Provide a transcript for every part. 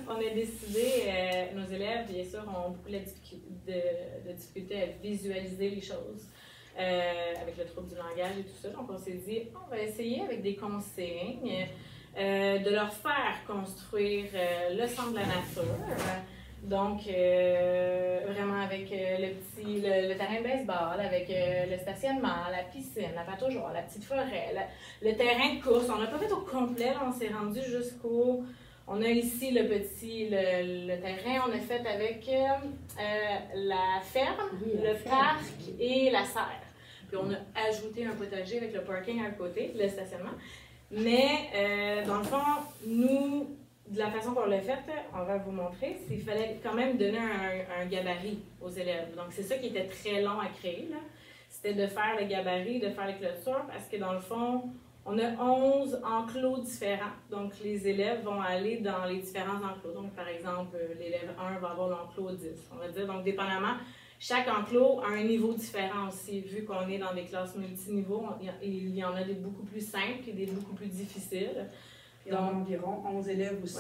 on a décidé, nos élèves, bien sûr, ont beaucoup de difficulté à visualiser les choses avec le trouble du langage et tout ça. Donc, on s'est dit, on va essayer avec des consignes de leur faire construire le centre de la nature. Donc, vraiment avec le terrain de baseball, avec le stationnement, la piscine, la patauge, la petite forêt, le terrain de course. On n'a pas fait au complet, là, on s'est rendu jusqu'au... On a ici le terrain, on a fait avec la ferme, le parc et la serre. Puis on a ajouté un potager avec le parking à côté, le stationnement. Mais dans le fond, nous, de la façon qu'on l'a fait, on va vous montrer, c'est qu'il fallait quand même donner un gabarit aux élèves. Donc c'est ça qui était très long à créer, c'était de faire le gabarit, de faire les clôtures, parce que dans le fond, on a 11 enclos différents. Donc les élèves vont aller dans les différents enclos. Donc par exemple, l'élève 1 va avoir l'enclos 10, on va dire. Donc dépendamment, chaque enclos a un niveau différent aussi, vu qu'on est dans des classes multiniveaux. Il y en a des beaucoup plus simples et des beaucoup plus difficiles. Puis on a environ 11 élèves aussi.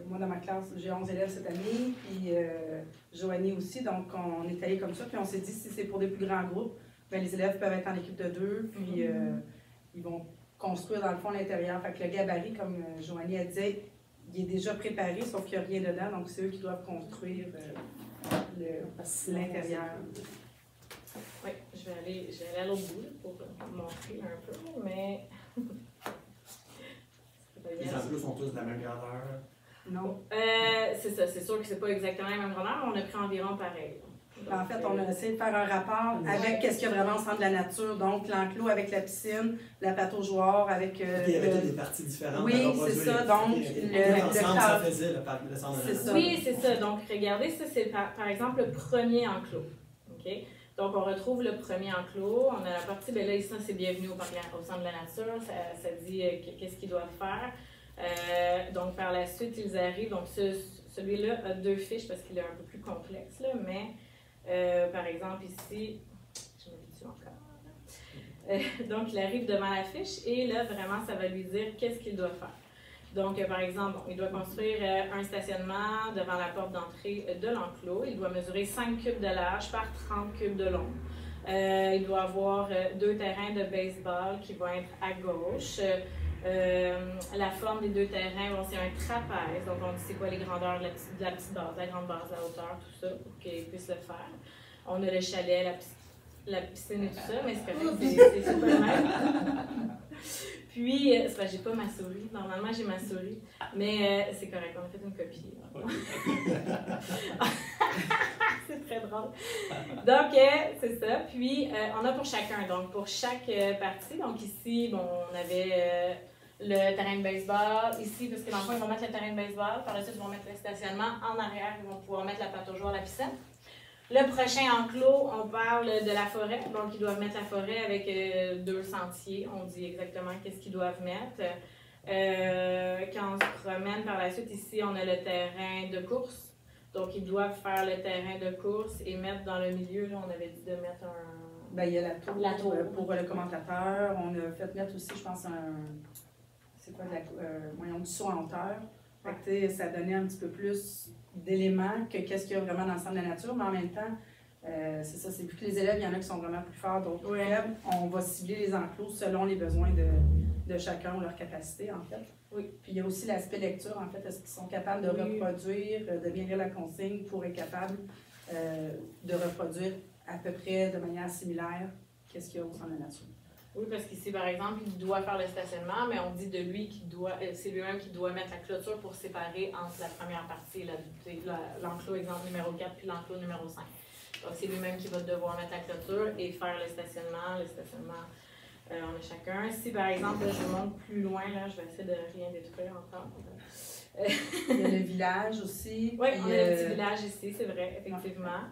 Moi, dans ma classe, j'ai 11 élèves cette année, puis Joanie aussi. Donc, on est allé comme ça. Puis on s'est dit, si c'est pour des plus grands groupes, bien, les élèves peuvent être en équipe de 2, puis ils vont construire dans le fond l'intérieur. Fait que le gabarit, comme Joanie a dit, il est déjà préparé, sauf qu'il n'y a rien dedans. Donc, c'est eux qui doivent construire l'intérieur. Oui, je vais aller à l'autre bout là, pour montrer un peu, mais... Les enclos sont tous de la même grandeur? Non. C'est ça, c'est sûr que c'est pas exactement la même grandeur, mais on a pris environ pareil. Donc, en fait, on a essayé de faire un rapport avec qu'est-ce qu'il y a vraiment au centre de la nature. Donc, l'enclos avec la piscine, la pataugeoire avec... il y avait des parties différentes. Oui, c'est ça. Donc, ça faisait le centre de la nature. Oui, c'est ça. Donc, regardez, ça, c'est par exemple le premier enclos. Okay? Donc, on retrouve le premier enclos. On a la partie, bien là, ici, c'est bienvenue au centre de la nature. Ça dit qu'est-ce qu'ils doivent faire. Donc, par la suite, ils arrivent. Donc, celui-là a 2 fiches parce qu'il est un peu plus complexe, là, mais par exemple, ici, je m'habitue encore. Donc, il arrive devant la fiche et là, vraiment, ça va lui dire qu'est-ce qu'il doit faire. Donc, par exemple, il doit construire un stationnement devant la porte d'entrée de l'enclos. Il doit mesurer 5 cubes de large par 30 cubes de long. Il doit avoir 2 terrains de baseball qui vont être à gauche. La forme des 2 terrains, c'est un trapèze. Donc, on dit c'est quoi les grandeurs de la petite base, la grande base, la hauteur, tout ça, pour qu'ils puissent le faire. On a le chalet, la piscine et tout ça, mais c'est correct, c'est super même. Puis, c'est parce que j'ai pas ma souris. Normalement, j'ai ma souris. Mais c'est correct, on a fait une copie. C'est très drôle. Donc, c'est ça. Puis, on a pour chacun. Donc, pour chaque partie. Donc, ici, bon, on avait le terrain de baseball. Ici, parce que dans le fond, ils vont mettre le terrain de baseball. Par la suite, ils vont mettre le stationnement. En arrière, ils vont pouvoir mettre la pataugeoire, la piscine. Le prochain enclos, on parle de la forêt. Donc, ils doivent mettre la forêt avec 2 sentiers. On dit exactement qu'est-ce qu'ils doivent mettre. Quand on se promène par la suite, ici, on a le terrain de course. Donc, ils doivent faire le terrain de course et mettre dans le milieu, là, on avait dit de mettre un... Bien, il y a la tour pour le commentateur. On a fait mettre aussi, je pense, c'est quoi, du saut en hauteur. Fait que, ça donnait un petit peu plus d'éléments que qu'est-ce qu'il y a vraiment dans le centre de la nature, mais en même temps, c'est ça, c'est vu que les élèves, il y en a qui sont vraiment plus forts, d'autres plus faibles, on va cibler les enclos selon les besoins de chacun ou leur capacité, en fait. Oui. Puis il y a aussi l'aspect lecture, en fait, est-ce qu'ils sont capables de reproduire, de bien lire la consigne pour être capables de reproduire à peu près de manière similaire qu'est-ce qu'il y a au centre de la nature. Oui, parce qu'ici, par exemple, il doit faire le stationnement, mais on dit de lui qu'il doit, c'est lui-même qui doit mettre la clôture pour séparer entre la première partie, l'enclos exemple numéro 4 puis l'enclos numéro 5. Donc, c'est lui-même qui va devoir mettre la clôture et faire le stationnement. Le stationnement, on a chacun. Si, par exemple, là, je monte plus loin, là, je vais essayer de rien détruire encore. Il y a le village aussi. Oui, on a le petit village ici, c'est vrai, effectivement,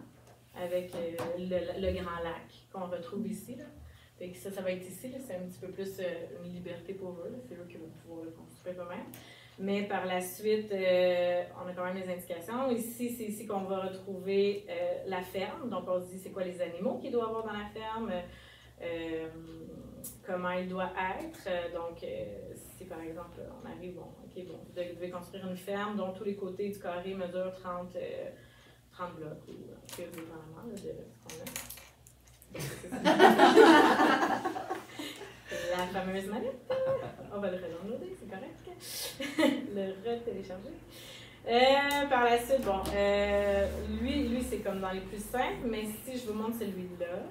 avec le grand lac qu'on retrouve ici, là. Fait que ça va être ici, c'est un petit peu plus une liberté pour eux, c'est eux qui vont pouvoir le construire eux-mêmes. Mais par la suite, on a quand même des indications. Ici, c'est ici qu'on va retrouver la ferme. Donc, on se dit c'est quoi les animaux qu'il doit avoir dans la ferme. comment il doit être. Donc, si par exemple, on arrive, bon, OK, bon, vous devez construire une ferme dont tous les côtés du carré mesurent 30 blocs, ou plus dépendamment de ce qu'on a. La fameuse manette. On va le redownloader, c'est correct. Le retélécharger. Par la suite, bon, lui c'est comme dans les plus simples, mais si je vous montre celui-là,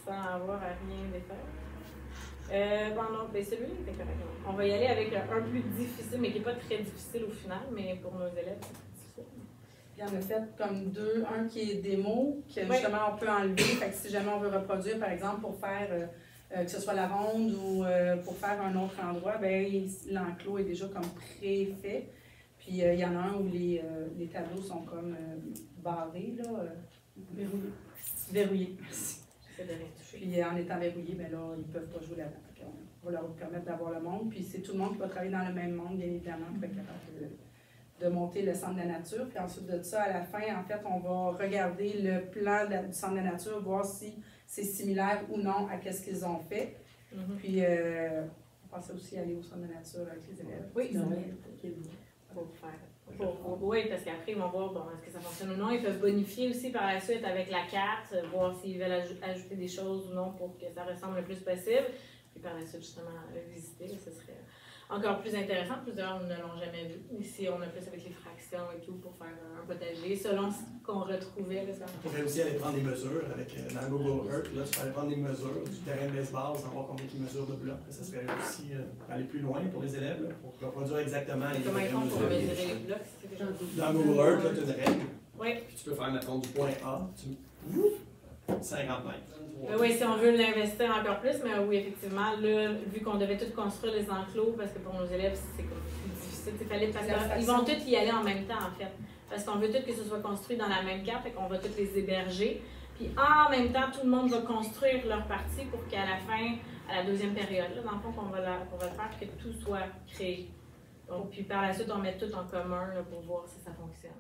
sans avoir à rien défaire. Bon, non, ben celui-là était correct. On va y aller avec un plus difficile, mais qui n'est pas très difficile au final, mais pour nos élèves, c'est plus difficile. Puis on a fait comme deux, un qui est démo, que justement on peut enlever. Fait que si jamais on veut reproduire, par exemple, pour faire que ce soit la ronde ou pour faire un autre endroit, ben l'enclos est déjà comme pré-fait. Puis il y en a un où les tableaux sont comme barrés, là. Verrouillés. Verrouillés, merci. Puis en étant verrouillés, ben là, ils ne peuvent pas jouer là-dedans. On va leur permettre d'avoir le monde. Puis c'est tout le monde qui va travailler dans le même monde, bien évidemment, pour être capable de monter le centre de la nature. Puis ensuite de ça, à la fin, en fait, on va regarder le plan du centre de la nature, voir si c'est similaire ou non à ce qu'ils ont fait. Puis on pensait aussi aller au centre de la nature avec les élèves. Oui, pour faire. Oui, parce qu'après, ils vont voir bon, est-ce que ça fonctionne ou non. Ils peuvent bonifier aussi par la suite avec la carte, voir s'ils veulent ajouter des choses ou non pour que ça ressemble le plus possible. Puis par la suite, justement, visiter, ce serait encore plus intéressant. Plusieurs ne l'ont jamais vu. Ici, on a plus avec les fractions et tout pour faire un potager, selon ce qu'on retrouvait. On pourrait aussi aller prendre des mesures avec, dans Google Earth. Là, tu peux aller prendre des mesures du terrain de baseball, savoir combien ils mesurent de blocs. Ça serait aussi aller plus loin pour les élèves, là, pour reproduire exactement les comment ils font pour mesurer les blocs? Dans Google Earth, tu as une règle. Oui. Puis tu peux faire, mettons, du point A, 50 mètres. Oui, si on veut l'investir encore plus, mais oui, effectivement, là, vu qu'on devait tout construire les enclos, parce que pour nos élèves, c'est plus difficile, parce qu'ils vont tous y aller en même temps, en fait. Parce qu'on veut tout que ce soit construit dans la même carte, fait qu'on va tous les héberger. Puis en même temps, tout le monde va construire leur partie pour qu'à la fin, à la deuxième période, là, dans le fond, qu'on va faire que tout soit créé. Donc, puis par la suite, on met tout en commun là, pour voir si ça fonctionne.